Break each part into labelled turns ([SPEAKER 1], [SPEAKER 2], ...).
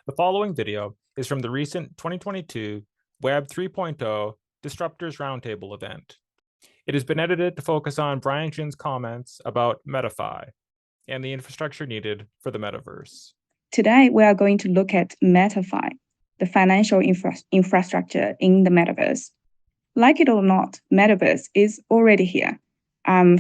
[SPEAKER 1] The following video is from the recent 2022 Web 3.0 Disruptors Roundtable event. It has been edited to focus on Brian Jin's comments about MetaFi and the infrastructure needed for the metaverse.
[SPEAKER 2] Today, we are going to look at MetaFi, the financial infrastructure in the metaverse. Like it or not, metaverse is already here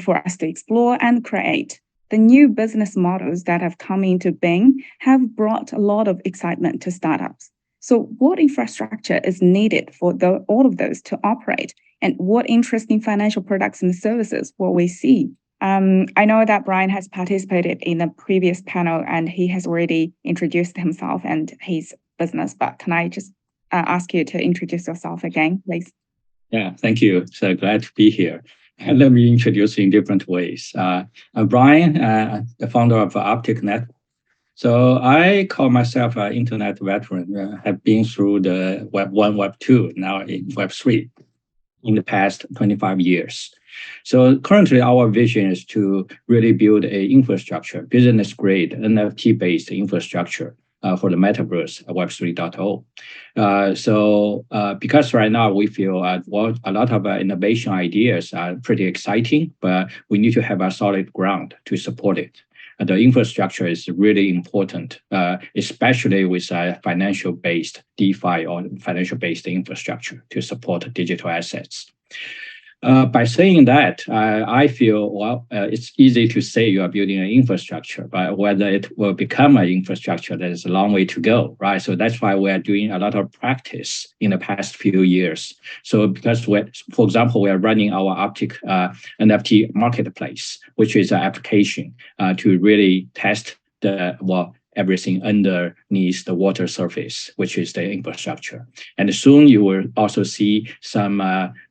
[SPEAKER 2] for us to explore and create. The new business models that have come into being have brought a lot of excitement to startups. So what infrastructure is needed for all of those to operate? And what interesting financial products and services will we see? I know that Brian has participated in the previous panel and he has already introduced himself and his business, but can I just ask you to introduce yourself again, please?
[SPEAKER 3] Yeah, thank you. So glad to be here. And let me introduce you in different ways. I'm Brian, the founder of Uptick Network. So I call myself an internet veteran. Have been through the Web 1, Web 2, now in Web 3 in the past 25 years. So currently our vision is to really build a infrastructure, business-grade NFT-based infrastructure for the Metaverse, Web 3.0. Because right now we feel a lot of innovation ideas are pretty exciting, but we need to have a solid ground to support it. The infrastructure is really important, especially with financial-based DeFi or financial-based infrastructure to support digital assets. By saying that, I feel, it's easy to say you are building an infrastructure, but whether it will become an infrastructure, there is a long way to go, right? So that's why we are doing a lot of practice in the past few years. So because, for example, we are running our Uptick NFT Marketplace, which is an application to really test everything underneath the water surface, which is the infrastructure. And soon you will also see some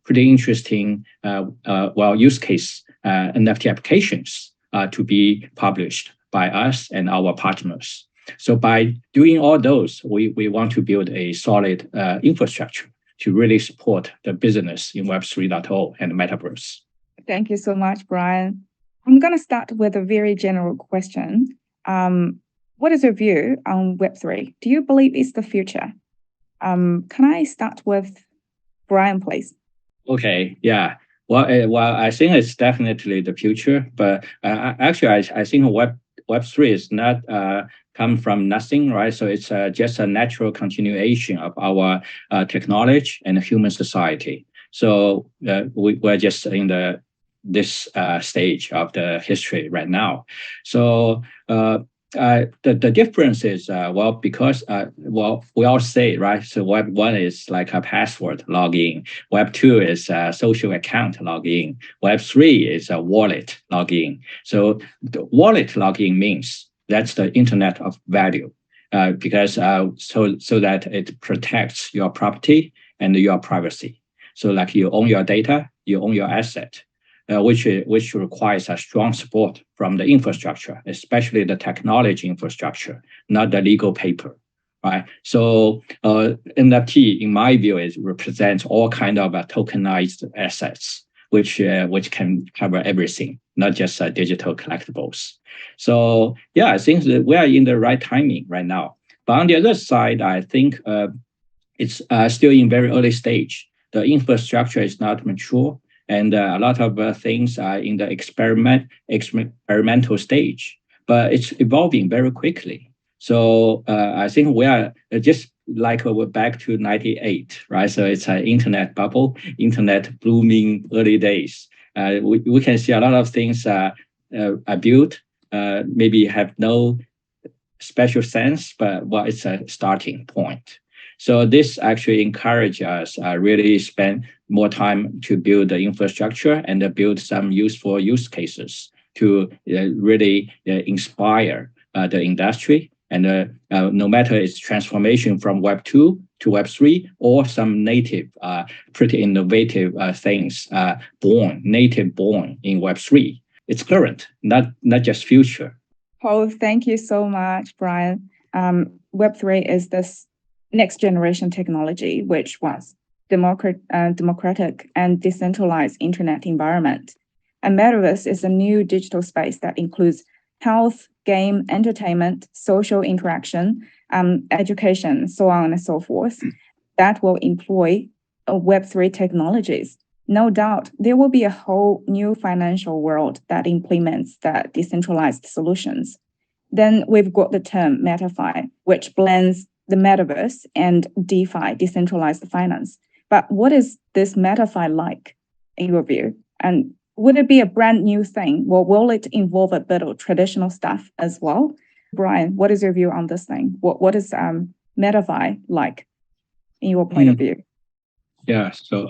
[SPEAKER 3] pretty interesting use case NFT applications to be published by us and our partners. So by doing all those, we want to build a solid infrastructure to really support the business in Web 3.0 and Metaverse.
[SPEAKER 2] Thank you so much, Brian. I'm going to start with a very general question. What is your view on Web3? Do you believe it's the future? Can I start with Brian, please?
[SPEAKER 3] Okay, yeah. Well, I think it's definitely the future, but actually, I think Web3 is not come from nothing, right? So it's just a natural continuation of our technology and human society. So we're just in this stage of the history right now. So the difference is, because we all say, right? So Web 1 is like a password login. Web 2 is a social account login. Web 3 is a wallet login. So the wallet login means that's the internet of value, because so that it protects your property and your privacy. So like you own your data, you own your asset. Which requires a strong support from the infrastructure, especially the technology infrastructure, not the legal paper, right? So NFT, in my view, represents all kind of tokenized assets, which can cover everything, not just digital collectibles. So yeah, I think that we are in the right timing right now. But on the other side, I think it's still in very early stage. The infrastructure is not mature. And a lot of things are in the experimental stage, but it's evolving very quickly. So I think we are just like we're back to 98, right? So it's an internet bubble, internet blooming early days. We can see a lot of things are built, maybe have no special sense, but it's a starting point. So this actually encourages us really spend more time to build the infrastructure and build some useful use cases to really inspire the industry. And no matter its transformation from Web 2 to Web 3 or some native, pretty innovative things born in Web 3. It's current, not just future.
[SPEAKER 2] Oh, thank you so much, Brian. Web 3 is this next generation technology, which was democratic and decentralized internet environment. And Metaverse is a new digital space that includes health, game, entertainment, social interaction, education, so on and so forth, that will employ Web3 technologies. No doubt, there will be a whole new financial world that implements that decentralized solutions. Then we've got the term MetaFi, which blends the metaverse and DeFi, decentralized finance. But what is this MetaFi like in your view? And would it be a brand new thing? Or will it involve a bit of traditional stuff as well? Brian, what is your view on this thing? What is MetaFi like in your point of view?
[SPEAKER 3] Yeah, so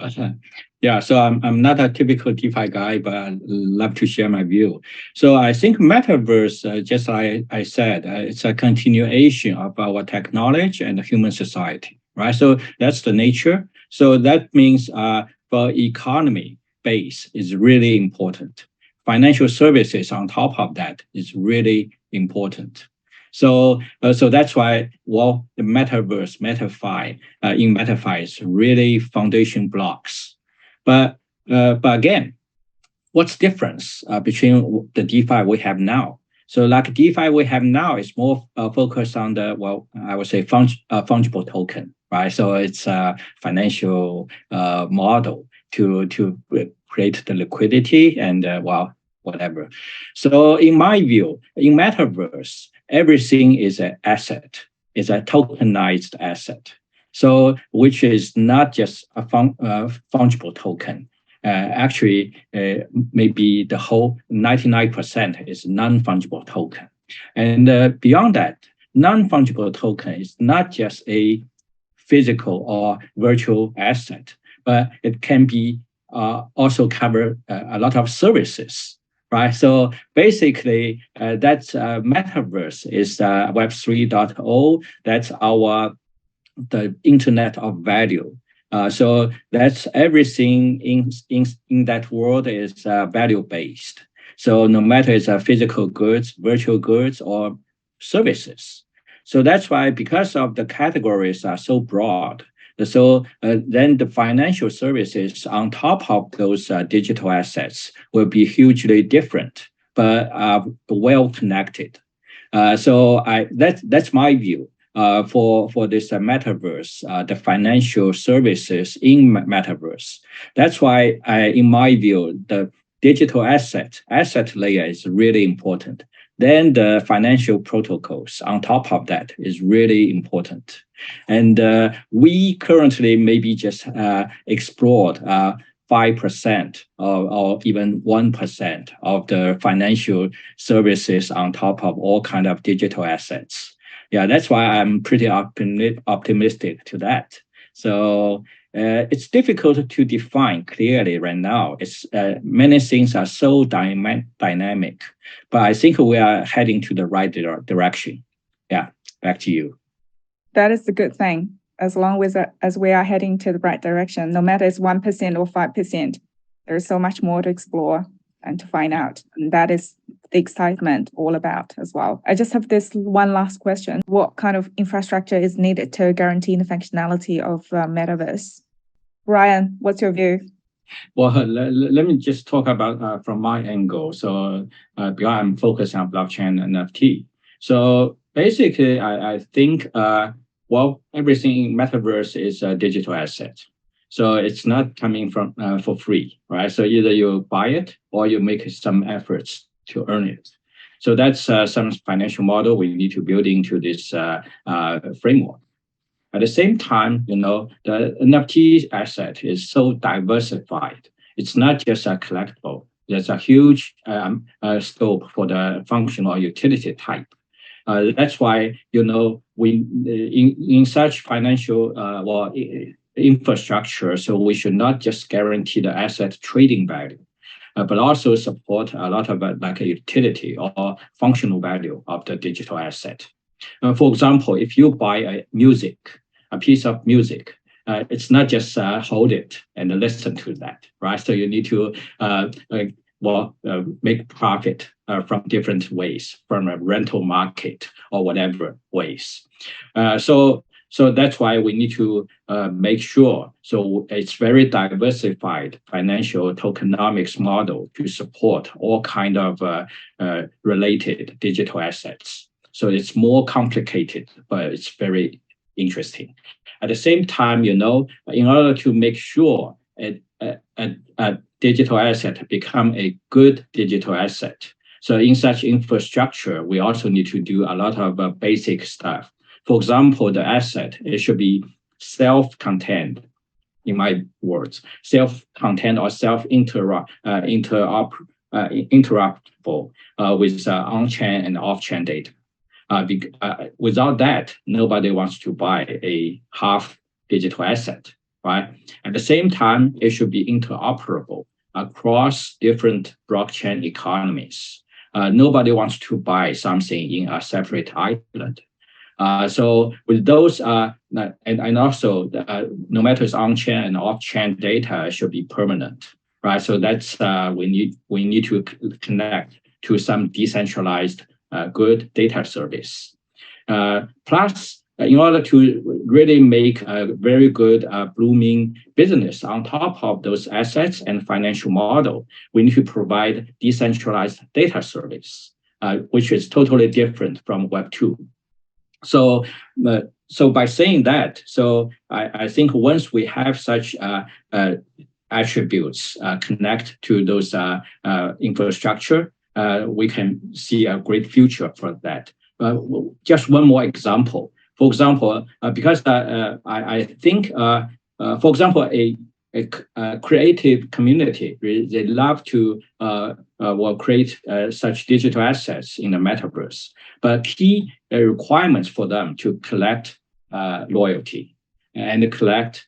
[SPEAKER 3] I'm not a typical DeFi guy, but I love to share my view. So I think Metaverse, just like I said, it's a continuation of our technology and human society, right? So that's the nature. So that means for economy base is really important. Financial services on top of that is really important. So that's why, well, the Metaverse, MetaFi, in MetaFi is really foundation blocks. But again, what's difference between the DeFi we have now? So like DeFi we have now is more focused on the, well, I would say fungible token, right? So it's a financial model to create the liquidity and, well, whatever. So in my view, in Metaverse, everything is an asset, is a tokenized asset. So which is not just a fungible token. Actually, maybe the whole 99% is non-fungible token. And beyond that, non-fungible token is not just a physical or virtual asset, but it can be also cover a lot of services. Right, so basically, that's Metaverse is Web 3.0. That's the Internet of Value. So that's everything in that world is value based. So no matter it's physical goods, virtual goods, or services. So that's why, because of the categories are so broad. So then the financial services on top of those digital assets will be hugely different, but well connected. So that's my view for this Metaverse, the financial services in Metaverse. That's why, in my view, the digital asset layer is really important. Then the financial protocols on top of that is really important. And we currently maybe just explored 5% or even 1% of the financial services on top of all kind of digital assets. Yeah, that's why I'm pretty optimistic to that. So it's difficult to define clearly right now. It's many things are so dynamic, but I think we are heading to the right direction. Yeah, back to you.
[SPEAKER 2] That is the good thing. As long as we are heading to the right direction, no matter it's 1% or 5%, there's so much more to explore and to find out. And that is the excitement all about as well. I just have this one last question. What kind of infrastructure is needed to guarantee the functionality of Metaverse? Ryan, what's your view?
[SPEAKER 3] Well, let me just talk about from my angle. So because I'm focused on blockchain and NFT. So basically, I think, well, everything in Metaverse is a digital asset. So it's not coming from for free, right? So either you buy it or you make some efforts to earn it. So that's some financial model we need to build into this framework. At the same time, the NFT asset is so diversified. It's not just a collectible. There's a huge scope for the functional or utility type. That's why, we in such financial infrastructure, so we should not just guarantee the asset trading value, but also support a lot of like a utility or functional value of the digital asset. For example, if you buy a piece of music, it's not just hold it and listen to that, right? So you need to make profit from different ways, from a rental market or whatever ways. So So that's why we need to make sure so it's very diversified financial tokenomics model to support all kind of related digital assets. So it's more complicated, but it's very interesting. At the same time, in order to make sure a digital asset become a good digital asset, so in such infrastructure, we also need to do a lot of basic stuff. For example, the asset, it should be self-contained, in my words, self-contained or interoperable with on-chain and off-chain data. Without that, nobody wants to buy a half digital asset, right? At the same time, it should be interoperable across different blockchain economies. Nobody wants to buy something in a separate island. So with those, and also no matter it's on-chain and off-chain data should be permanent, right? So that's we need to connect to some decentralized good data service. Plus, in order to really make a very good blooming business on top of those assets and financial model, we need to provide decentralized data service, which is totally different from Web 2. So by saying that, so I think once we have such attributes connect to those infrastructure, we can see a great future for that. Just one more example. For example, because I think, for example, a creative community, they love to create such digital assets in the metaverse. But key requirements for them to collect loyalty and collect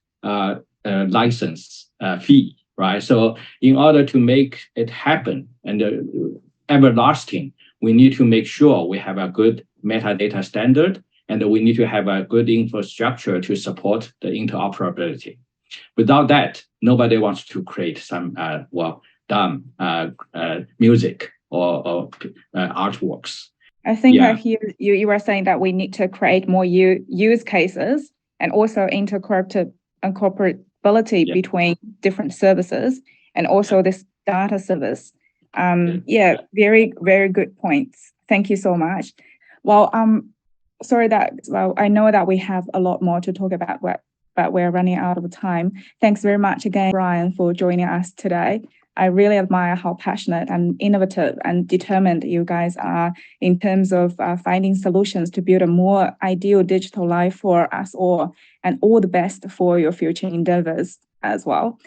[SPEAKER 3] license fee, right? So in order to make it happen and everlasting, we need to make sure we have a good metadata standard, and we need to have a good infrastructure to support the interoperability. Without that, nobody wants to create some dumb music or artworks.
[SPEAKER 2] I think I hear you were saying that we need to create more use cases and also interoperability between different services and also this data service. Very, very good points. Thank you so much. Well, I know that we have a lot more to talk about, but we're running out of time. Thanks very much again, Brian, for joining us today. I really admire how passionate and innovative and determined you guys are in terms of finding solutions to build a more ideal digital life for us all, and all the best for your future endeavors as well.